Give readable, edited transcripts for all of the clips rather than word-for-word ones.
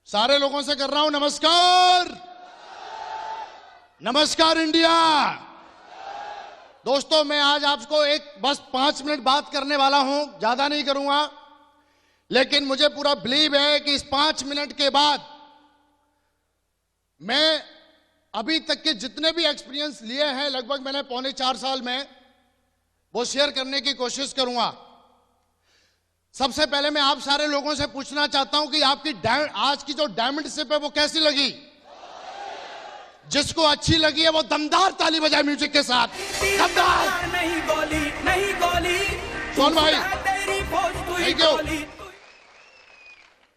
सारे लोगों से कर रहा हूं नमस्कार। नमस्कार इंडिया। दोस्तों मैं आज आपको बस 5 मिनट बात करने वाला हूं, ज्यादा नहीं करूंगा, लेकिन मुझे पूरा बिलीव है कि इस 5 मिनट के बाद मैं अभी तक के जितने भी एक्सपीरियंस लिए हैं, लगभग मैंने 3.25 साल में, वो शेयर करने की कोशिश करूंगा। सबसे पहले मैं आप सारे लोगों से पूछना चाहता हूं कि आपकी आज की जो डायमंड सिप है वो कैसी लगी? जिसको अच्छी लगी है वो दमदार ताली बजाए म्यूजिक के साथ। दमदार। नहीं गोली, नहीं गोली। सोन भाई थैंक यू।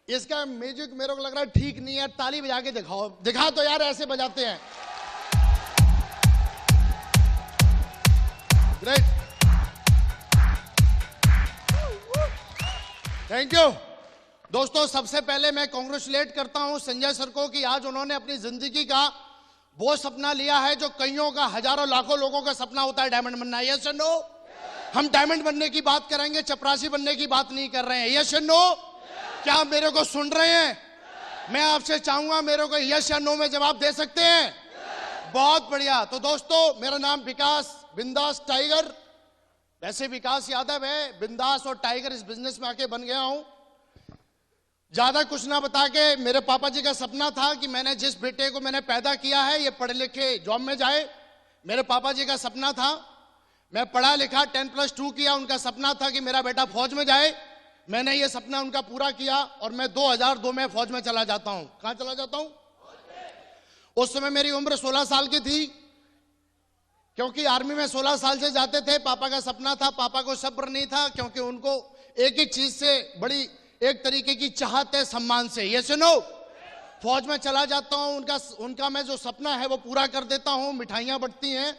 इसका म्यूजिक मेरे को लग रहा है ठीक नहीं है, ताली बजा के दिखाओ। दिखा तो यार, ऐसे बजाते हैं। Great, thank you. दोस्तों सबसे पहले मैं कांग्रेचुलेट करता हूं संजय सर को कि आज उन्होंने अपनी जिंदगी का वो सपना लिया है जो कईयों का, हजारों लाखों लोगों का सपना होता है, डायमंड बनना। Yes and no? हम डायमंड बनने की बात करेंगे, चपरासी बनने की बात नहीं कर रहे हैं। Yes and no? क्या आप मेरे को सुन रहे हैं? मैं आपसे चाहूंगा मेरे को यस या नो में जवाब दे सकते हैं? बहुत बढ़िया। तो दोस्तों मेरा नाम विकास बिंदास टाइगर, वैसे विकास यादव है, बिंदास और टाइगर इस बिजनेस में आके बन गया हूं। ज्यादा कुछ ना बता के, मेरे पापा जी का सपना था कि मैंने जिस बेटे को मैंने पैदा किया है ये पढ़े लिखे जॉब में जाए। मेरे पापा जी का सपना था, मैं पढ़ा लिखा 10+2 किया, उनका सपना था कि मेरा बेटा फौज में जाए। मैंने ये सपना उनका पूरा किया और मैं 2002 में फौज में चला जाता हूं। कहां चला जाता हूं? उस समय मेरी उम्र 16 साल की थी, क्योंकि आर्मी में 16 साल से जाते थे। पापा का सपना था, पापा को सब्र नहीं था, क्योंकि उनको एक ही चीज से बड़ी एक तरीके की चाहत है, सम्मान से। ये सुनो, फौज में चला जाता हूं, उनका मैं जो सपना है वो पूरा कर देता हूं। मिठाइयां बंटती हैं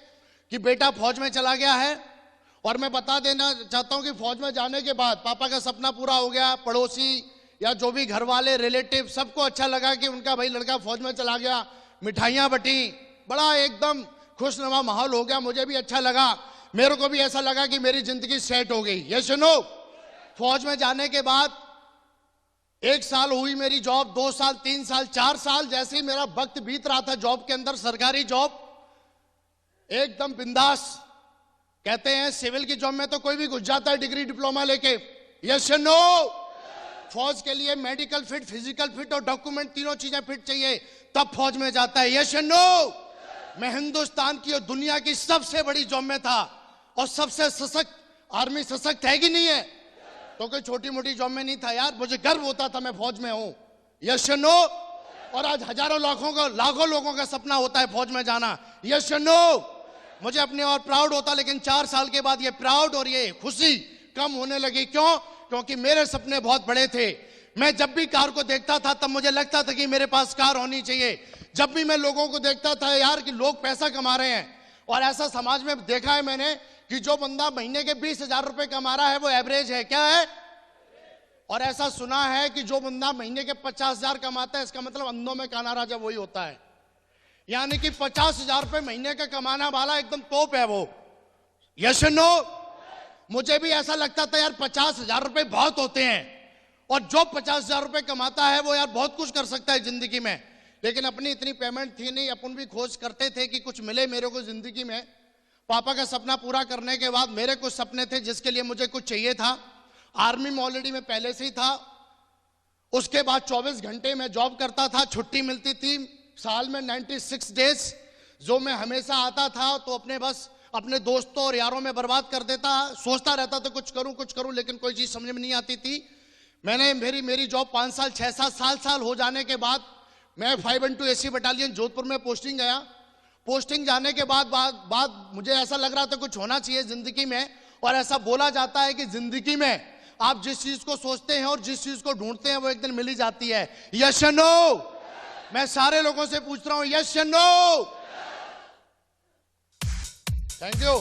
कि बेटा फौज में चला गया है। और मैं बता देना चाहता हूं कि फौज में जाने के बाद पापा का सपना पूरा हो गया। पड़ोसी या जो भी घर वाले रिलेटिव, सबको अच्छा लगा कि उनका भाई लड़का फौज में चला गया। मिठाइयां बटी, बड़ा एकदम खुशनुमा माहौल हो गया। मुझे भी अच्छा लगा, मेरे को भी ऐसा लगा कि मेरी जिंदगी सेट हो गई। ये सुनो, फौज में जाने के बाद 1 साल हुई मेरी जॉब, 2 साल, 3 साल, 4 साल, जैसे ही मेरा वक्त बीत रहा था जॉब के अंदर, सरकारी जॉब एकदम बिंदास। कहते हैं सिविल की जॉब में तो कोई भी घुस जाता है डिग्री डिप्लोमा लेके। यस या नो? फौज के लिए मेडिकल फिट, फिजिकल फिट और डॉक्यूमेंट, तीनों चीजें फिट चाहिए, तब फौज में जाता है। यस या नो? मैं हिंदुस्तान की और दुनिया की सबसे बड़ी जॉब में था और सबसे सशक्त आर्मी सशक्त है कि नहीं है? तो कोई छोटी मोटी जॉब में नहीं था यार, मुझे गर्व होता था मैं फौज में हूं। यस या नो? और आज हजारों लाखों लोगों का सपना होता है फौज में जाना। यस या नो? मुझे अपने और प्राउड होता, लेकिन 4 साल के बाद ये प्राउड और ये खुशी कम होने लगी। क्यों? क्योंकि मेरे सपने बहुत बड़े थे। मैं जब भी कार को देखता था तब मुझे लगता था कि मेरे पास कार होनी चाहिए। जब भी मैं लोगों को देखता था यार कि लोग पैसा कमा रहे हैं, और ऐसा समाज में देखा है मैंने कि जो बंदा महीने के 20,000 रुपए कमा रहा है वो एवरेज है। क्या है? और ऐसा सुना है कि जो बंदा महीने के 50,000 कमाता है, इसका मतलब अंधों में काना राजा वही होता है। यानी कि 50,000 रुपए महीने का कमाना वाला एकदम टॉप है वो। Yes no? मुझे भी ऐसा लगता था यार 50,000 रुपए बहुत होते हैं, और जो 50,000 रुपए कमाता है वो यार बहुत कुछ कर सकता है जिंदगी में। लेकिन अपनी इतनी पेमेंट थी नहीं, अपन भी खोज करते थे कि कुछ मिले मेरे को जिंदगी में। पापा का सपना पूरा करने के बाद मेरे कुछ सपने थे जिसके लिए मुझे कुछ चाहिए था। आर्मी में ऑलरेडी मैं पहले से ही था। उसके बाद 24 घंटे में जॉब करता था, छुट्टी मिलती थी साल में 96 डेज, जो मैं हमेशा आता था तो अपने दोस्तों और यारों में बर्बाद कर देता। सोचता रहता था कुछ करूं, लेकिन कोई चीज समझ में नहीं आती थी। मैंने मेरी जॉब 5 साल 6-7 साल हो जाने के बाद मैं 512 AC बटालियन जोधपुर में पोस्टिंग गया। पोस्टिंग जाने के बाद मुझे ऐसा लग रहा था कुछ होना चाहिए जिंदगी में। और ऐसा बोला जाता है कि जिंदगी में आप जिस चीज को सोचते हैं और जिस चीज को ढूंढते हैं वो एक दिन मिल ही जाती है। यस या नो? मैं सारे लोगों से पूछ रहा हूं, यस या नो? थैंक यू,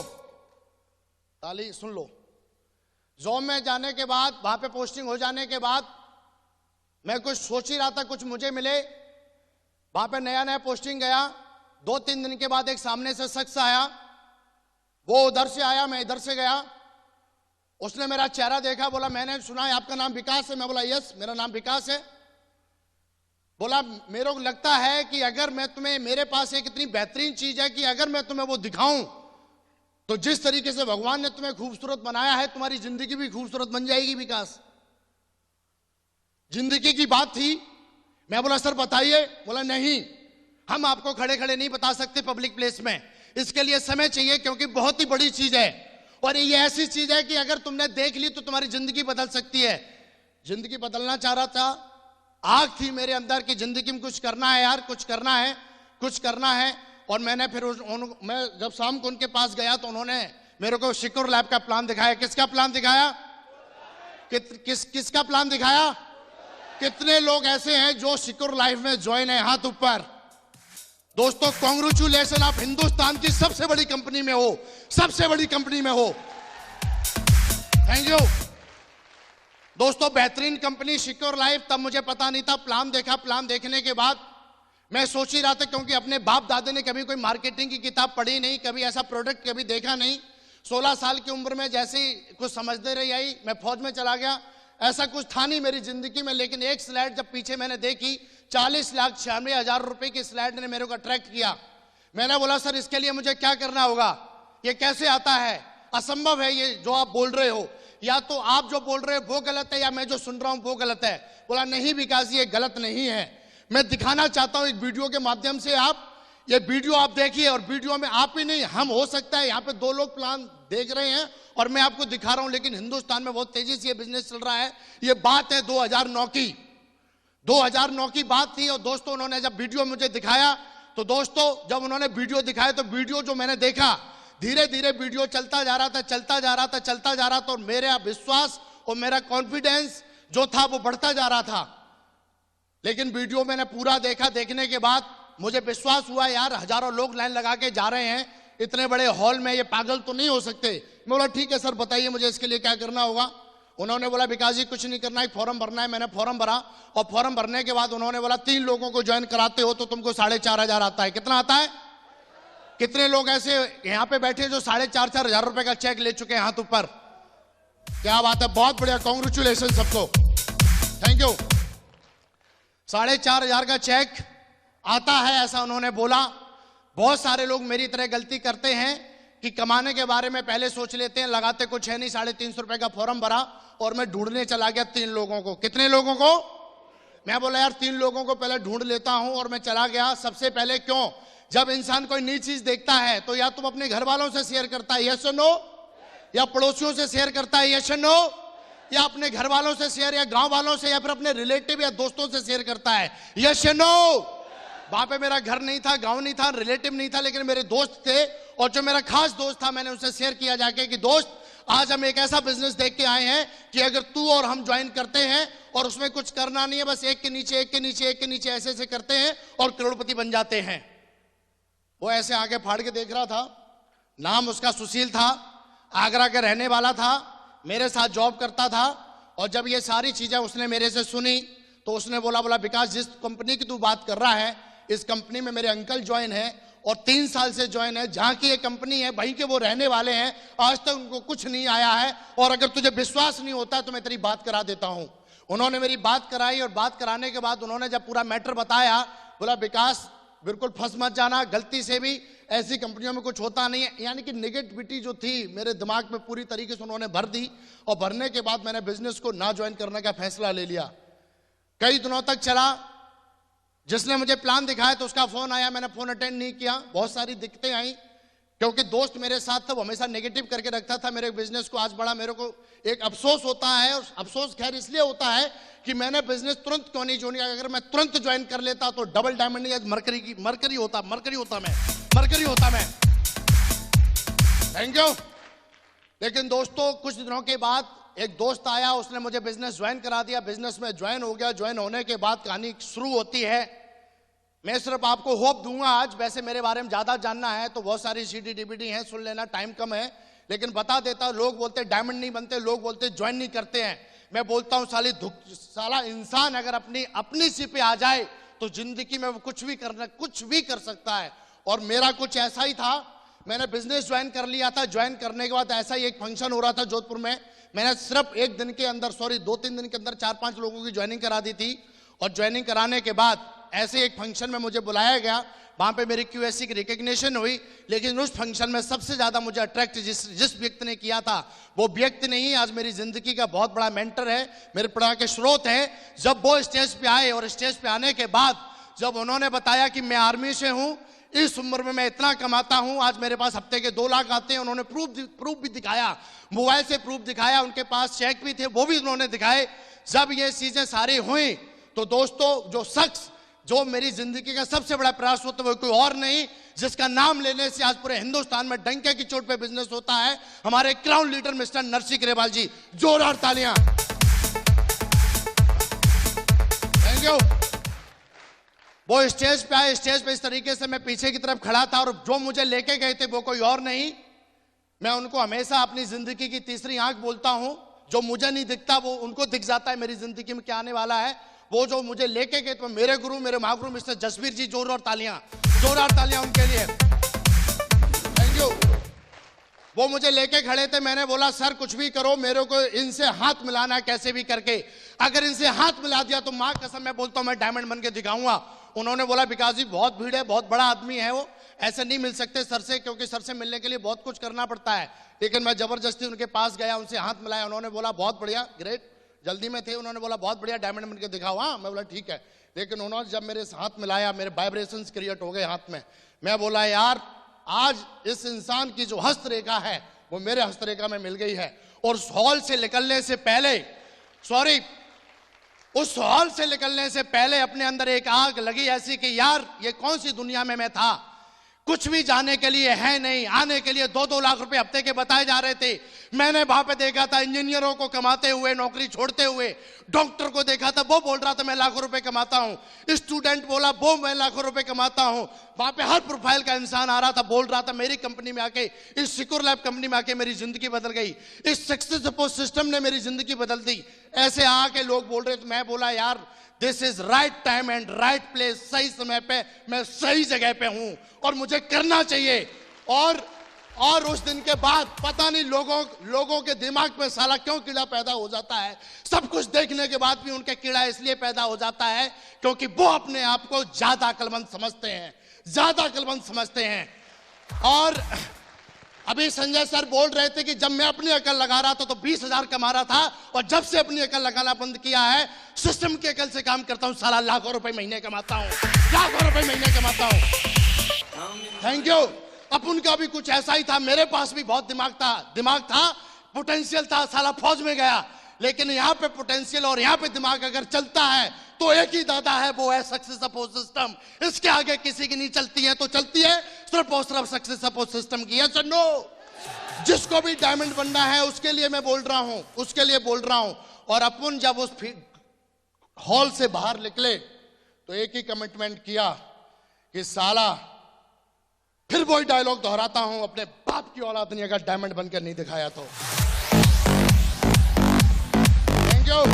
ताली सुन लो। जॉब में जाने के बाद, वहां पे पोस्टिंग हो जाने के बाद मैं कुछ सोच ही रहा था कुछ मुझे मिले। वहां पे नया पोस्टिंग गया, 2-3 दिन के बाद एक सामने से शख्स आया। वो उधर से आया, मैं इधर से गया। उसने मेरा चेहरा देखा, बोला मैंने सुना है आपका नाम विकास है। मैं बोला यस, मेरा नाम विकास है। बोला मेरे को लगता है कि अगर मैं तुम्हें, मेरे पास एक इतनी बेहतरीन चीज है कि अगर मैं तुम्हें वो दिखाऊं तो जिस तरीके से भगवान ने तुम्हें खूबसूरत बनाया है, तुम्हारी जिंदगी भी खूबसूरत बन जाएगी विकास। जिंदगी की बात थी। मैं बोला सर बताइए। बोला नहीं, हम आपको खड़े खड़े नहीं बता सकते पब्लिक प्लेस में, इसके लिए समय चाहिए, क्योंकि बहुत ही बड़ी चीज है और ये ऐसी चीज है कि अगर तुमने देख ली तो तुम्हारी जिंदगी बदल सकती है। जिंदगी बदलना चाह रहा था, आग थी मेरे अंदर कि जिंदगी में कुछ करना है यार, कुछ करना है, कुछ करना है। और मैंने फिर मैं जब शाम को उनके पास गया तो उन्होंने मेरे को सिक्योर लैब का प्लान दिखाया। किसका प्लान दिखाया? किसका प्लान दिखाया? कितने लोग ऐसे हैं जो सिक्योर लाइफ में ज्वाइन है? हाथ ऊपर। दोस्तों कांग्रेचुलेशन, आप हिंदुस्तान की सबसे बड़ी कंपनी में हो, सबसे बड़ी कंपनी में हो। थैंक यू दोस्तों। बेहतरीन कंपनी सिक्योर लाइफ। तब मुझे पता नहीं था, प्लान देखा। प्लान देखने के बाद मैं सोच ही रहा था, क्योंकि अपने बाप दादे ने कभी कोई मार्केटिंग की किताब पढ़ी नहीं, कभी ऐसा प्रोडक्ट कभी देखा नहीं। 16 साल की उम्र में जैसे ही कुछ समझते रही आई, मैं फौज में चला गया। ऐसा कुछ था नहीं मेरी जिंदगी में, लेकिन एक स्लाइड जब पीछे मैंने देखी, 40,96,000 रुपए की स्लाइड ने मेरे को अट्रैक्ट किया। मैंने बोला सर इसके लिए मुझे क्या करना होगा? ये कैसे आता है? असंभव है ये जो आप बोल रहे हो, या तो आप जो बोल रहे हो वो गलत है या मैं जो सुन रहा हूं वो गलत है। बोला नहीं विकास ये गलत नहीं है, मैं दिखाना चाहता हूं एक वीडियो के माध्यम से। आप ये वीडियो आप देखिए, और वीडियो में आप ही नहीं, हम हो सकता है यहाँ पे 2 लोग प्लान देख रहे हैं और मैं आपको दिखा रहा हूं, लेकिन हिंदुस्तान में बहुत तेजी से ये बिजनेस चल रहा है। ये बात है 2009 की, 2009 की बात थी। और दोस्तों उन्होंने जब वीडियो मुझे दिखाया, तो दोस्तों जब उन्होंने वीडियो दिखाया तो वीडियो जो मैंने देखा, धीरे धीरे वीडियो चलता जा रहा था, चलता जा रहा था, चलता जा रहा था, और मेरा विश्वास और मेरा कॉन्फिडेंस जो था वो बढ़ता जा रहा था। लेकिन वीडियो मैंने पूरा देखा, देखने के बाद मुझे विश्वास हुआ यार हजारों लोग लाइन लगा के जा रहे हैं इतने बड़े हॉल में, ये पागल तो नहीं हो सकते। मैं बोला ठीक है सर बताइए मुझे इसके लिए क्या करना होगा। उन्होंने बोला विकास जी कुछ नहीं करना है, फॉर्म भरना है। मैंने फॉर्म भरा, और फॉर्म भरने के बाद उन्होंने बोला 3 लोगों को ज्वाइन कराते हो तो तुमको 4,500 आता है। कितना आता है? कितने लोग ऐसे यहां पे बैठे जो 4,500 रुपए का चेक ले चुके हैं? हाथ ऊपर। क्या बात है, बहुत बढ़िया, कांग्रेचुलेशन सबको, थैंक यू। 4,500 का चेक आता है ऐसा उन्होंने बोला। बहुत सारे लोग मेरी तरह गलती करते हैं कि कमाने के बारे में पहले सोच लेते हैं, लगाते कुछ है नहीं। 350 रुपए का फॉर्म भरा और मैं ढूंढने चला गया 3 लोगों को। कितने लोगों को? मैं बोला यार 3 लोगों को पहले ढूंढ लेता हूं, और मैं चला गया सबसे पहले। क्यों? जब इंसान कोई नई चीज देखता है तो या तुम अपने घर वालों से शेयर करता है यस और नो, या पड़ोसियों से शेयर करता है यस और नो, या अपने घर वालों से शेयर, या गांव वालों से, या फिर अपने रिलेटिव या दोस्तों से शेयर करता है यस और नो। वहां पे मेरा घर नहीं था, गांव नहीं था, रिलेटिव नहीं था, लेकिन मेरे दोस्त थे, और जो मेरा खास दोस्त था मैंने उनसे शेयर किया जाके कि दोस्त आज हम एक ऐसा बिजनेस देख के आए हैं कि अगर तू और हम ज्वाइन करते हैं और उसमें कुछ करना नहीं है, बस एक के नीचे एक के नीचे एक के नीचे ऐसे ऐसे करते हैं और करोड़पति बन जाते हैं। वो ऐसे आगे फाड़ के देख रहा था। नाम उसका सुशील था, आगरा का रहने वाला था, मेरे साथ जॉब करता था। और जब ये सारी चीजें उसने मेरे से सुनी तो उसने बोला विकास जिस कंपनी की तू बात कर रहा है, इस कंपनी में मेरे अंकल ज्वाइन है और 3 साल से ज्वाइन है। जहां की ये कंपनी है वहीं के वो रहने वाले हैं, आज तक उनको कुछ नहीं आया है, और अगर तुझे विश्वास नहीं होता तो मैं तेरी बात करा देता हूं। उन्होंने मेरी बात कराई, और बात कराने के बाद उन्होंने जब पूरा मैटर बताया, बोला विकास बिल्कुल फंस मत जाना, गलती से भी ऐसी कंपनियों में कुछ होता नहीं है। यानी कि नेगेटिविटी जो थी मेरे दिमाग में पूरी तरीके से उन्होंने भर दी, और भरने के बाद मैंने बिजनेस को ना ज्वाइन करने का फैसला ले लिया। कई दिनों तक चला। जिसने मुझे प्लान दिखाया तो उसका फोन आया, मैंने फोन अटेंड नहीं किया। बहुत सारी दिक्कतें आई, क्योंकि दोस्त मेरे साथ था, वो हमेशा नेगेटिव करके रखता था मेरे बिजनेस को। आज बड़ा मेरे को एक अफसोस होता है, और अफसोस खैर इसलिए होता है कि मैंने बिजनेस तुरंत क्यों नहीं ज्वाइन किया। अगर मैं तुरंत ज्वाइन कर लेता तो डबल डायमंड या मरकरी होता मैं। Thank you. लेकिन दोस्तों कुछ दिनों के बाद एक दोस्त आया, उसने मुझे बिजनेस ज्वाइन करा दिया। बिजनेस में ज्वाइन हो गया। ज्वाइन होने के बाद कहानी शुरू होती है। मैं सिर्फ आपको होप दूंगा आज, वैसे मेरे बारे में ज्यादा जानना है तो बहुत सारी सीडी डीवीडी हैं, सुन लेना, टाइम कम है, लेकिन बता देता। लोग बोलते डायमंड नहीं बनते, लोग बोलते ज्वाइन नहीं करते हैं। मैं बोलता हूं साला इंसान अगर अपनी सी पे आ जाए तो जिंदगी में वो कुछ भी कर सकता है। और मेरा कुछ ऐसा ही था। मैंने बिजनेस ज्वाइन कर लिया था। ज्वाइन करने के बाद ऐसा ही एक फंक्शन हो रहा था जोधपुर में, मैंने सिर्फ एक दिन के अंदर 2-3 दिन के अंदर 4-5 लोगों की ज्वाइनिंग करा दी थी। और ज्वाइनिंग कराने के बाद ऐसे एक फंक्शन में मुझे बुलाया गया, वहां पे मेरी QSC की रिकग्निशन हुई। लेकिन उस फंक्शन में सबसे ज्यादा मुझे अट्रैक्ट जिस व्यक्ति ने किया था, वो व्यक्ति नहीं, आज मेरी जिंदगी का बहुत बड़ा मेंटर है, मेरे प्रेरणा के स्रोत है। जब वो स्टेज पे आए और स्टेज पे आने के बाद जब उन्होंने बताया कि मैं आर्मी से हूं, इस उम्र में मैं इतना कमाता हूं, आज मेरे पास हफ्ते के 2 लाख आते हैं, उन्होंने प्रूफ भी दिखाया, मोबाइल से प्रूफ दिखाया, उनके पास चेक भी थे, वो भी उन्होंने दिखाए। जब ये चीजें सारी हुई तो दोस्तों, जो शख्स जो मेरी जिंदगी का सबसे बड़ा प्रयास होता है वो कोई और नहीं, जिसका नाम लेने से आज पूरे हिंदुस्तान में डंके की चोट पे बिजनेस होता है, हमारे crown leader mister Narsingh Grewal ji. जोरदार तालियां। Thank you. वो स्टेज पे आए, स्टेज पे इस तरीके से मैं पीछे की तरफ खड़ा था और जो मुझे लेके गए थे वो कोई और नहीं, मैं उनको हमेशा अपनी जिंदगी की तीसरी आंख बोलता हूं। जो मुझे नहीं दिखता वो उनको दिख जाता है मेरी जिंदगी में क्या आने वाला है। वो जो मुझे लेके गए तो मेरे गुरु, मेरे महागुरु मिस्टर जसवीर जी, जोरदार तालियां उनके लिए। Thank you. वो मुझे लेके खड़े थे, मैंने बोला सर कुछ भी करो, मेरे को इनसे हाथ मिलाना है कैसे भी करके, अगर इनसे हाथ मिला दिया तो मां कसम मैं बोलता हूं मैं डायमंड बन के दिखाऊंगा। उन्होंने बोला विकास जी बहुत भीड़ है, बहुत बड़ा आदमी है वो, ऐसे नहीं मिल सकते सर से, क्योंकि सर से मिलने के लिए बहुत कुछ करना पड़ता है। लेकिन मैं जबरदस्ती उनके पास गया, उनसे हाथ मिलाया, उन्होंने बोला बहुत बढ़िया, ग्रेट, जल्दी में थे, उन्होंने बोला बहुत बढ़िया डायमंड बन के दिखाओ। हाँ, मैं बोला ठीक है। लेकिन उन्होंने जब मेरे हाथ मिलाया, मेरे वाइब्रेशंस क्रिएट हो गए हाथ में। मैं बोला यार आज इस इंसान की जो हस्तरेखा है वो मेरे हस्तरेखा में मिल गई है। और उस हॉल से निकलने से पहले, उस हॉल से निकलने से पहले अपने अंदर एक आग लगी ऐसी कि यार ये कौन सी दुनिया में मैं था, कुछ भी जाने के लिए है नहीं, आने के लिए 2-2 लाख रुपए हफ्ते के बताए जा रहे थे। मैंने वहां पे देखा था इंजीनियरों को कमाते हुए, नौकरी छोड़ते हुए, डॉक्टर को देखा था वो बोल रहा था मैं लाखों रुपए कमाता हूं, स्टूडेंट बोला वो मैं लाखों रुपए कमाता हूं। वहां पे हर प्रोफाइल का इंसान आ रहा था, बोल रहा था मेरी कंपनी में आके, इस सिक्योर लैब कंपनी में आके मेरी जिंदगी बदल गई, इस सक्सेस सपोर्ट सिस्टम ने मेरी जिंदगी बदल दी। ऐसे आके लोग बोल रहे थे। मैं बोला यार this is right time and right place, सही समय पे मैं सही जगह पे हूं और मुझे करना चाहिए। और उस दिन के बाद पता नहीं लोगों के दिमाग में साला क्यों कीड़ा पैदा हो जाता है। सब कुछ देखने के बाद भी उनके कीड़ा इसलिए पैदा हो जाता है क्योंकि वो अपने आप को ज्यादा अक्लमंद समझते हैं। और अभी संजय सर बोल रहे थे कि जब मैं अपनी अकल लगा रहा था तो 20,000 कमा रहा था, और जब से अपनी अकल लगाना बंद किया है, सिस्टम की अकल से काम करता हूं, साला लाखों रुपए महीने कमाता हूं। Thank you. अपन का भी कुछ ऐसा ही था, मेरे पास भी बहुत दिमाग था, पोटेंशियल था, साला फौज में गया। लेकिन यहाँ पे पोटेंशियल और यहाँ पे दिमाग अगर चलता है तो एक ही दादा है, वो है सक्सेस सपोर्ट सिस्टम। इसके आगे किसी की नहीं चलती है, तो चलती है सिर्फ और सिर्फ सक्सेस सपोर्ट सिस्टम की। यस और नो? जिसको भी डायमंड बनना है उसके लिए मैं बोल रहा हूं, और अपन जब उस हॉल से बाहर निकले तो एक ही कमिटमेंट किया कि साला फिर वही डायलॉग दोहराता हूं, अपने बाप की औलाद ने अगर डायमंड बनकर नहीं दिखाया तो। Thank you.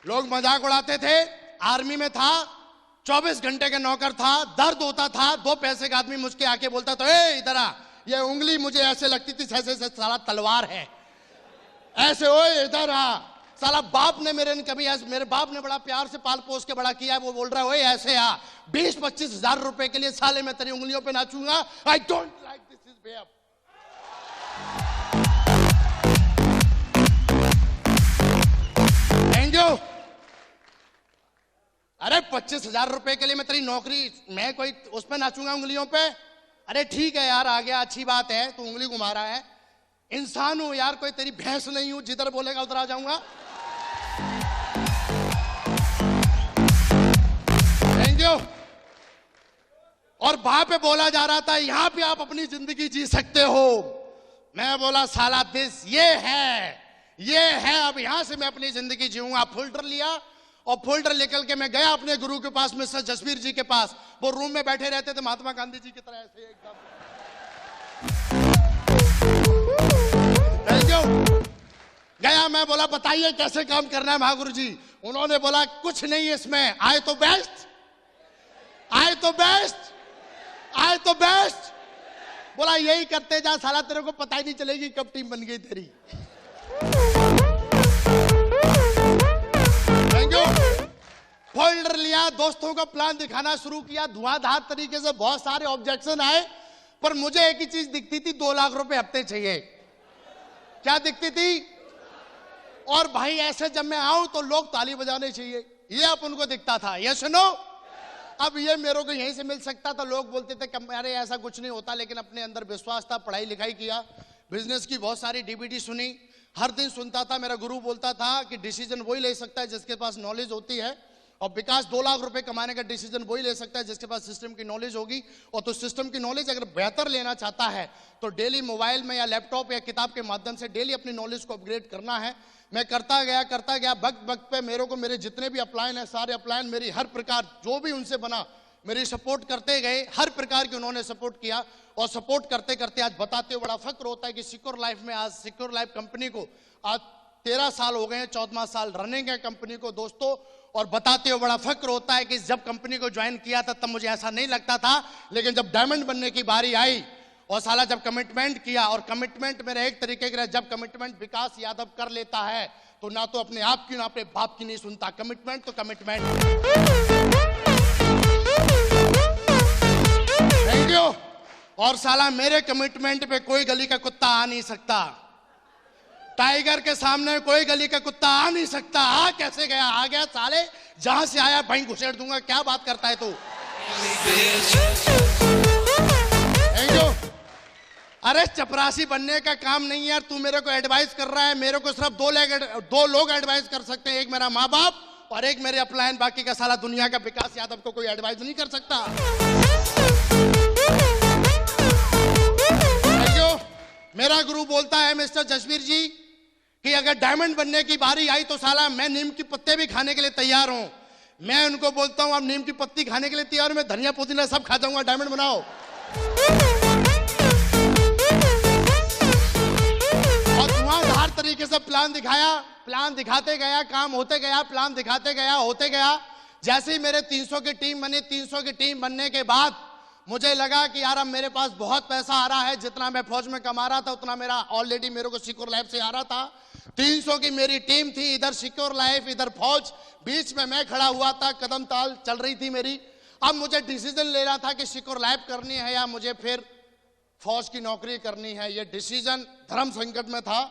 लोग मजाक उड़ाते थे, आर्मी में था, 24 घंटे का नौकर था, दर्द होता था, 2 पैसे का आदमी मुझके आके बोलता तो ए इधर आ, ये उंगली मुझे ऐसे लगती थी जैसे साला तलवार है, ऐसे ओए इधर आ। साला बाप ने मेरे बाप ने बड़ा प्यार से पाल पोस के बड़ा किया है, वो बोल रहा है ओए ऐसे आ। 20-25 हजार रुपए के लिए साले मैं तेरी उंगलियों पे नाचूंगा। I don't like this is way up. Thank you. अरे 25,000 रुपए के लिए मैं तेरी नौकरी, मैं कोई उस पर नाचूंगा उंगलियों पे? अरे ठीक है यार, आ गया, अच्छी बात है, तू उंगली घुमा रहा है, इंसान हूं यार, कोई तेरी भैंस नहीं हूं, जिधर बोलेगा उधर आ जाऊंगा। Thank you. और वहां पे बोला जा रहा था यहां पे आप अपनी जिंदगी जी सकते हो। मैं बोला साला ये है, अब यहां से मैं अपनी जिंदगी जीऊंगा। फोल्डर लिया और फोल्डर निकल के मैं गया अपने गुरु के पास, मिस्टर जसवीर जी के पास। वो रूम में बैठे रहते थे महात्मा गांधी जी की तरह ऐसे एकदम। Thank you. गया, मैं बोला बताइए कैसे काम करना है महागुरु जी। उन्होंने बोला कुछ नहीं इसमें, आए तो बेस्ट, बोला यही करते जा साला, तेरे को पता ही नहीं चलेगी कब टीम बन गई तेरी। Thank you. फोल्डर लिया, दोस्तों को प्लान दिखाना शुरू किया, धुआंधार तरीके से बहुत सारे ऑब्जेक्शन आए, पर मुझे एक ही चीज दिखती थी, 2 लाख रुपए हफ्ते चाहिए। क्या दिखती थी? और भाई ऐसे जब मैं आऊं तो लोग ताली बजाने चाहिए, ये अब उनको दिखता था। ये सुनो, अब ये मेरे को यहीं से मिल सकता था। लोग बोलते थे कि अरे ऐसा कुछ नहीं होता, लेकिन अपने अंदर विश्वास था, पढ़ाई लिखाई किया, बिजनेस की बहुत सारी डीवीडी सुनी, हर दिन सुनता था। मेरा गुरु बोलता था कि डिसीजन वही ले सकता है जिसके पास नॉलेज होती है, और विकास 2 लाख रुपए कमाने का डिसीजन वही ले सकता है जिसके पास सिस्टम की नॉलेज होगी। और तो सिस्टम की नॉलेज अगर बेहतर लेना चाहता है तो डेली मोबाइल में या लैपटॉप या किताब के माध्यम से डेली अपनी नॉलेज को अपग्रेड करना है। मैं करता गया। वक्त वक्त पे मेरे को मेरे जितने भी अपलाइन है, सारे अपलाइन मेरी हर प्रकार जो भी उनसे बना मेरी सपोर्ट करते गए, हर प्रकार की उन्होंने सपोर्ट किया। और सपोर्ट करते करते आज बताते हुए बड़ा फक्र होता है कि सिक्योर लाइफ में, आज सिक्योर लाइफ कंपनी को आज 13 साल हो गए हैं, 14वां साल रनिंग है कंपनी को दोस्तों। और बताते हुए बड़ा फक्र होता है कि जब कंपनी को ज्वाइन किया था तब मुझे ऐसा नहीं लगता था, लेकिन जब डायमंड बनने की बारी आई और साला जब कमिटमेंट किया, और कमिटमेंट मेरा एक तरीके का, जब कमिटमेंट विकास यादव कर लेता है तो ना तो अपने आप की ना अपने बाप की नहीं सुनता, कमिटमेंट तो कमिटमेंट। Thank you. और साला मेरे कमिटमेंट पे कोई गली का कुत्ता आ नहीं सकता, टाइगर के सामने कोई गली का कुत्ता आ नहीं सकता। आ कैसे गया? आ गया साले, जहां से आया भाई घुसेड़ दूंगा। क्या बात करता है तू? Thank you. अरे चपरासी बनने का काम नहीं यार, तू मेरे को एडवाइस कर रहा है। मेरे को सिर्फ 2 लोग एडवाइस कर सकते हैं, एक मेरा माँ बाप और एक मेरे अपलाइन। बाकी का साला दुनिया का विकास यादव को कोई एडवाइस नहीं कर सकता। Thank you. मेरा गुरु बोलता है मिस्टर जसवीर जी कि अगर डायमंड बनने की बारी आई तो साला मैं नीम की पत्ते भी खाने के लिए तैयार हूं। मैं उनको बोलता हूं आप नीम की पत्ती खाने के लिए तैयार हूं, मैं धनिया पुदीना सब खा जाऊंगा, डायमंड बनाओ। और धुआंधार तरीके से प्लान दिखाया, प्लान दिखाते गया, काम होते गया, प्लान दिखाते गया, होते गया। जैसे ही मेरे 300 की टीम बनी, 300 की टीम बनने के बाद मुझे लगा कि यार अब मेरे पास बहुत पैसा आ रहा है, जितना मैं फौज में कमा रहा था उतना मेरा ऑलरेडी मेरे को सिक्योर लाइफ से आ रहा था। 300 की मेरी टीम थी, इधर सिक्योर लाइफ इधर फौज, बीच में मैं खड़ा हुआ था, कदम ताल चल रही थी मेरी। अब मुझे डिसीजन लेना था कि सिक्योर लाइफ करनी है या मुझे फिर फौज की नौकरी करनी है। ये डिसीजन धर्म संकट में था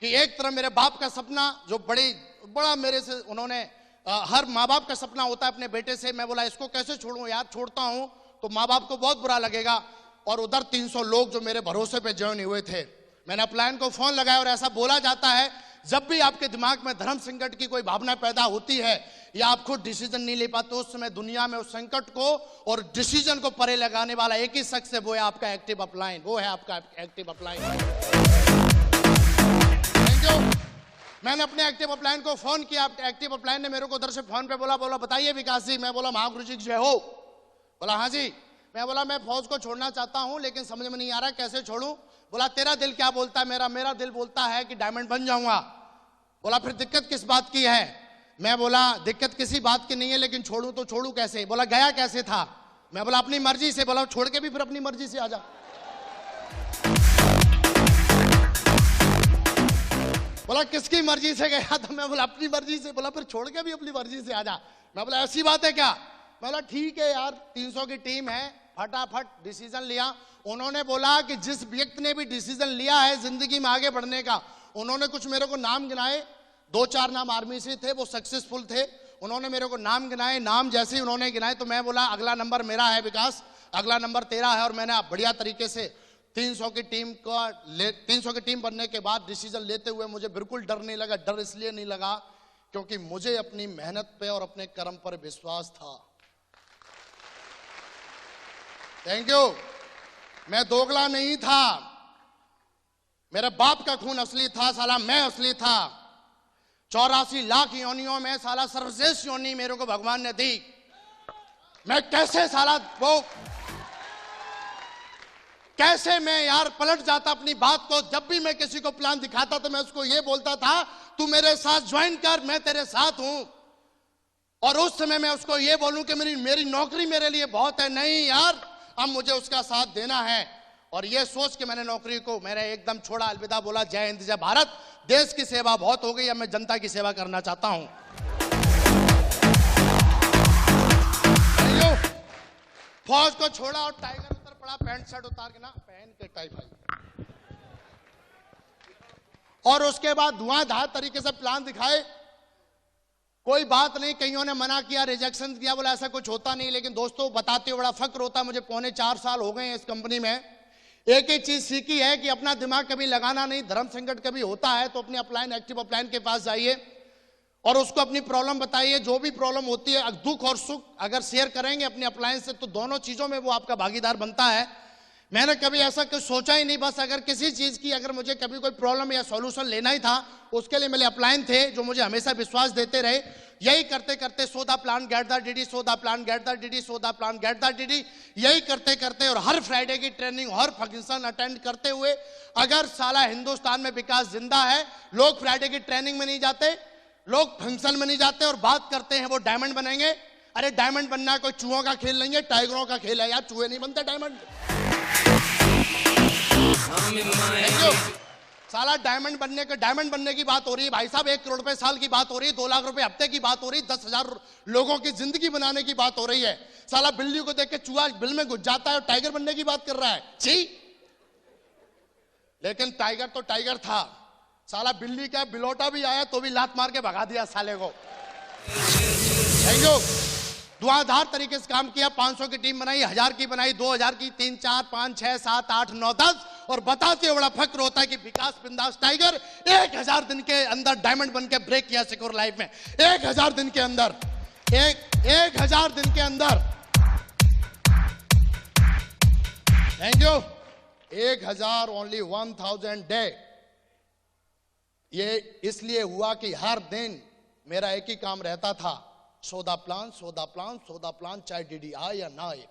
कि एक तरफ मेरे बाप का सपना जो बड़ा मेरे से उन्होंने, हर माँ बाप का सपना होता है अपने बेटे से। मैं बोला इसको कैसे छोड़ूं यार, छोड़ता हूं तो माँ बाप को बहुत बुरा लगेगा। और उधर 300 लोग जो मेरे भरोसे पे ज्वाइन हुए थे, मैंने अपलाइन को फोन लगाया और ऐसा बोला जाता है जब भी आपके दिमाग में धर्म संकट की कोई भावना पैदा होती है या आप खुद डिसीजन नहीं ले पाते, उस समय दुनिया में उस संकट को और डिसीजन को परे लगाने वाला एक ही शख्स है, वो है आपका एक्टिव अपलाइन, वो है आपका एक्टिव अपलाइन। Thank you. मैंने अपने एक्टिव अपलाइन को फोन किया, एक्टिव अपलाइन ने मेरे को उधर से फोन पे बोला बताइए विकास जी। मैं बोला महागुरु जी जय हो। बोला हाँ जी। मैं बोला मैं फौज को छोड़ना चाहता हूं लेकिन समझ में नहीं आ रहा कैसे छोड़ूं। बोला तेरा दिल क्या बोलता है? मेरा दिल बोलता है कि डायमंड बन जाऊंगा। बोला फिर दिक्कत किस बात की है? मैं बोला दिक्कत किसी बात की नहीं है, लेकिन छोड़ूं तो छोड़ूं कैसे? बोला गया कैसे था? मैं बोला अपनी मर्जी से। बोला छोड़ के भी फिर अपनी मर्जी से आ जा। बोला किसकी मर्जी से गया था? मैं बोला अपनी मर्जी से। बोला फिर छोड़ के भी अपनी मर्जी से आ जा। मैं बोला ऐसी बात है क्या? मैं बोला ठीक है यार, 300 की टीम है, फटाफट डिसीजन लिया। उन्होंने बोला कि जिस व्यक्ति ने भी डिसीजन लिया है जिंदगी में आगे बढ़ने का, उन्होंने कुछ मेरे को नाम गिनाए, 2-4 नाम आर्मी से थे, वो सक्सेसफुल थे। उन्होंने मेरे को नाम गिनाए, नाम जैसे ही उन्होंने गिनाए तो मैं बोला अगला नंबर मेरा है विकास, अगला नंबर तेरा है। और मैंने बढ़िया तरीके से 300 की टीम बनने के बाद डिसीजन लेते हुए मुझे बिल्कुल डर नहीं लगा। डर इसलिए नहीं लगा क्योंकि मुझे अपनी मेहनत पे और अपने कर्म पर विश्वास था। Thank you. मैं दोगला नहीं था, मेरे बाप का खून असली था, साला मैं असली था। 84 लाख योनियों में साला सर्वश्रेष्ठ योनि मेरे को भगवान ने दी। मैं कैसे साला वो कैसे मैं यार पलट जाता अपनी बात को। जब भी मैं किसी को प्लान दिखाता तो मैं उसको ये बोलता था तू मेरे साथ ज्वाइन कर, मैं तेरे साथ हूं। और उस समय मैं उसको ये बोलूं कि मेरी नौकरी मेरे लिए बहुत है, नहीं यार अब मुझे उसका साथ देना है। और ये सोच के मैंने नौकरी को मैंने एकदम छोड़ा, अलविदा बोला, जय हिंद जय भारत। देश की सेवा बहुत हो गई, अब मैं जनता की सेवा करना चाहता हूं। फौज को छोड़ा और टाइगर उतर पड़ा, पैंट शर्ट उतार के ना पहन के टाई भाई, और उसके बाद धुआंधार तरीके से प्लान दिखाए। कोई बात नहीं, कईयों ने मना किया, रिजेक्शन दिया, बोला ऐसा कुछ होता नहीं। लेकिन दोस्तों बताते हुए बड़ा फक्र होता है, मुझे 4.25 साल हो गए हैं इस कंपनी में। एक ही चीज सीखी है कि अपना दिमाग कभी लगाना नहीं। धर्म संकट कभी होता है तो अपने अपलाइन, एक्टिव अपलाइन के पास जाइए और उसको अपनी प्रॉब्लम बताइए। जो भी प्रॉब्लम होती है, दुख और सुख अगर शेयर करेंगे अपने अपलाइन से, तो दोनों चीजों में वो आपका भागीदार बनता है। मैंने कभी ऐसा कुछ सोचा ही नहीं। बस अगर किसी चीज की अगर मुझे कभी कोई प्रॉब्लम या सॉल्यूशन लेना ही था, उसके लिए मेरे अपलाइन थे जो मुझे हमेशा विश्वास देते रहे। यही करते करते so the plan get the DD, so the plan get the DD, so the plan get the DD, यही करते करते और हर फ्राइडे की ट्रेनिंग, हर फंक्शन अटेंड करते हुए, अगर साला हिंदुस्तान में विकास जिंदा है, लोग फ्राइडे की ट्रेनिंग में नहीं जाते, लोग फंक्शन में नहीं जाते और बात करते हैं वो डायमंड बनेंगे। अरे डायमंड बनना कोई चूहों का खेल नहीं है, टाइगरों का खेल है यार। चूहे नहीं बनते डायमंड। साला डायमंड बनने की बात हो रही है भाई साहब। 1 करोड़ रुपए साल की बात हो रही है, 2 लाख रुपए हफ्ते की बात हो रही है, 10,000 लोगों की जिंदगी बनाने की बात हो रही है। साला बिल्ली को देख के चूहा बिल में घुस जाता है और टाइगर बनने की बात कर रहा है। छी। लेकिन टाइगर तो टाइगर था, साला बिल्ली का बिलोटा भी आया तो भी लात मार के भगा दिया साले को। Thank you. धुआंधार तरीके से काम किया। 500 की टीम बनाई, 1000 की बनाई, 2000 की, 3, 4, 5, 6, 7, 8, 9, 10 और बताते हुए बड़ा फक्र होता है कि विकास बिंदास टाइगर 1000 दिन के अंदर डायमंड बन के ब्रेक किया सिक्योर लाइफ में। 1000 दिन के अंदर, 1000 दिन के अंदर। Thank you. 1000 only 1000 day. ये इसलिए हुआ कि हर दिन मेरा एक ही काम रहता था, सौदा प्लान, सौदा प्लान, सौदा प्लान, चाहे डीडी आए या ना आए।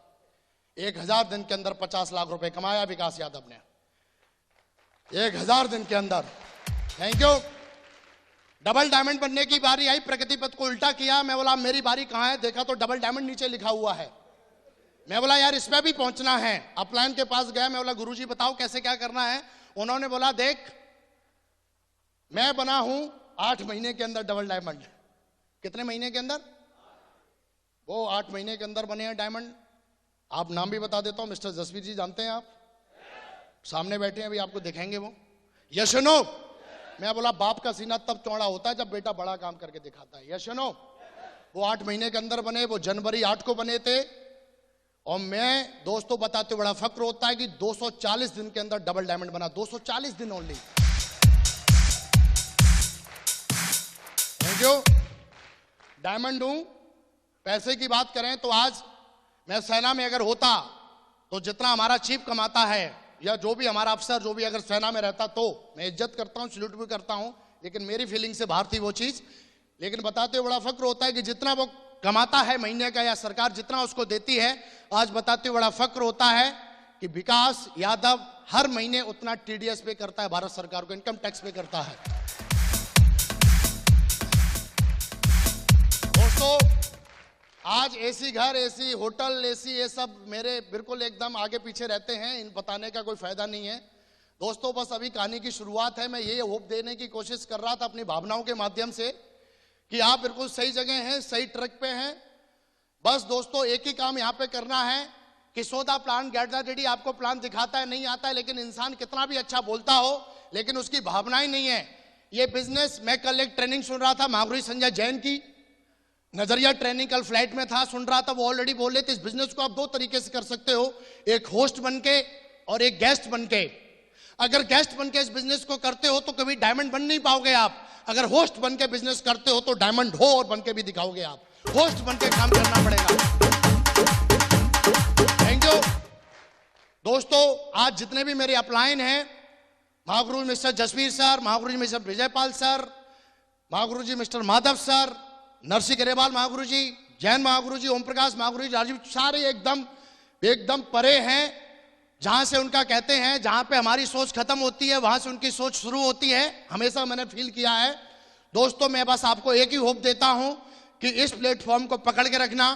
1000 दिन के अंदर 50 लाख रुपए कमाया विकास यादव ने, 1000 दिन के अंदर। Thank you. डबल डायमंड बनने की बारी आई, प्रगति पथ को उल्टा किया। मैं बोला मेरी बारी कहां है, देखा तो डबल डायमंड नीचे लिखा हुआ है। मैं बोला यार इस पे भी पहुंचना है। अपलाइन के पास गया, मैं बोला गुरुजी बताओ कैसे क्या करना है। उन्होंने बोला देख मैं बना हूं 8 महीने के अंदर डबल डायमंड। कितने महीने के अंदर? वो 8 महीने के अंदर बने हैं डायमंड। आप नाम भी बता देता हूं, मिस्टर जसवीर जी जानते हैं आप, सामने बैठे हैं, अभी आपको दिखाएंगे वो। Yes no. मैं बोला बाप का सीना तब चौड़ा होता है जब बेटा बड़ा काम करके दिखाता है। Yes no. वो 8 महीने के अंदर बने, वो जनवरी 8 को बने थे। और मैं दोस्तों बताते बड़ा फक्र होता है कि 240 दिन के अंदर डबल डायमंड बना। 240 दिन ओनली। Thank you. डायमंड हूं। पैसे की बात करें तो आज मैं सेना में अगर होता तो जितना हमारा चीफ कमाता है या जो भी हमारा अफसर जो भी अगर सेना में रहता, तो मैं इज्जत करता हूं, सैल्यूट भी करता हूं, लेकिन मेरी फीलिंग से बाहर थी वो चीज। लेकिन बताते हुए बड़ा फक्र होता है कि जितना वो कमाता है महीने का या सरकार जितना उसको देती है, आज बताते हुए बड़ा फक्र होता है कि विकास यादव हर महीने उतना टीडीएस पे करता है, भारत सरकार को इनकम टैक्स पे करता है। दोस्तों आज एसी घर, एसी होटल, एसी ये सब मेरे बिल्कुल एकदम आगे पीछे रहते हैं, इन बताने का कोई फायदा नहीं है। दोस्तों बस अभी कहानी की शुरुआत है। मैं ये होप देने की कोशिश कर रहा था अपनी भावनाओं के माध्यम से कि आप बिल्कुल सही जगह हैं, सही ट्रैक पे हैं। बस दोस्तों एक ही काम यहाँ पे करना है कि सौदा प्लान गेट द डीडी। आपको प्लान दिखाता है, नहीं आता है, लेकिन इंसान कितना भी अच्छा बोलता हो लेकिन उसकी भावनाएं नहीं है। ये बिजनेस, मैं कल एक ट्रेनिंग सुन रहा था महागुरु संजय जैन की, नजरिया ट्रेनिंग, कल फ्लाइट में था, सुन रहा था, वो ऑलरेडी बोले थे इस बिजनेस को आप 2 तरीके से कर सकते हो, एक होस्ट बनके और एक गेस्ट बनके। अगर गेस्ट बनके इस बिजनेस को करते हो तो कभी डायमंड बन नहीं पाओगे आप। अगर होस्ट बनके बिजनेस करते हो तो डायमंड हो और बनके भी दिखाओगे आप। होस्ट बनके काम करना पड़ेगा। Thank you. दोस्तों आज जितने भी मेरे अपलाइन हैं, महागुरु मिस्टर जसवीर सर, महागुरु जी मिस्टर विजयपाल सर, महागुरु जी मिस्टर माधव सर, नरसिंह गरेवाल महागुरु जी, जैन महागुरु जी, ओम प्रकाश महागुरु जी, राजीव, सारे एकदम परे हैं। जहां से उनका कहते हैं जहां पे हमारी सोच खत्म होती है वहां से उनकी सोच शुरू होती है, हमेशा मैंने फील किया है। दोस्तों मैं बस आपको एक ही होप देता हूं कि इस प्लेटफॉर्म को पकड़ के रखना।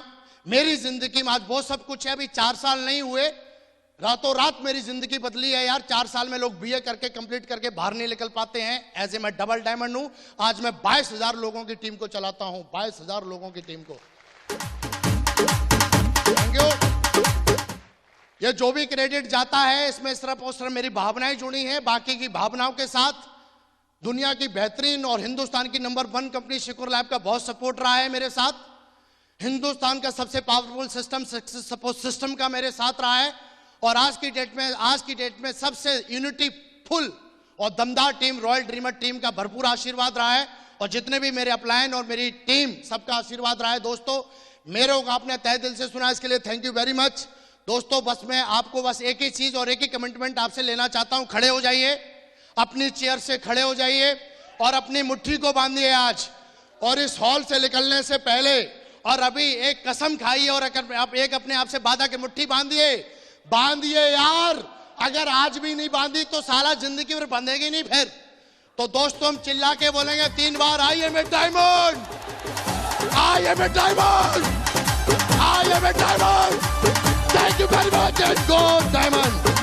मेरी जिंदगी में आज बहुत सब कुछ है, अभी 4 साल नहीं हुए, रातों रात मेरी जिंदगी बदली है यार। 4 साल में लोग बीए करके कंप्लीट करके बाहर नहीं निकल पाते हैं। ऐसे मैं डबल डायमंड हूं। आज मैं 22,000 लोगों की टीम को चलाता हूं, 22,000 लोगों की टीम को। Thank you. ये जो भी क्रेडिट जाता है इसमें सिर्फ और सिर्फ मेरी भावनाएं जुड़ी हैं। बाकी की भावनाओं के साथ दुनिया की बेहतरीन और हिंदुस्तान की नंबर 1 कंपनी शिकोर लैब का बहुत सपोर्ट रहा है मेरे साथ। हिंदुस्तान का सबसे powerful system success support system का मेरे साथ रहा है। और आज की डेट में सबसे यूनिटी फुल और दमदार टीम रॉयल ड्रीमर टीम का भरपूर आशीर्वाद रहा है। और जितने भी मेरे अपलायन और मेरी टीम सबका आशीर्वाद रहा है। दोस्तों मेरे को आपने तहे दिल से सुना, इसके लिए थैंक यू वेरी मच। दोस्तों बस मैं आपको बस एक ही चीज और एक ही कमिटमेंट आपसे लेना चाहता हूं। खड़े हो जाइए, अपनी चेयर से खड़े हो जाइए और अपनी मुट्ठी को बांधिए आज। और इस हॉल से निकलने से पहले और अभी एक कसम खाइए और एक अपने आप से वादा की मुट्ठी बांधिए यार। अगर आज भी नहीं बांधी तो सारा जिंदगी भर बंधेगी नहीं फिर। तो दोस्तों हम चिल्ला के बोलेंगे 3 बार, I am a diamond, I am a diamond, I am a diamond. Thank you very much and go diamond.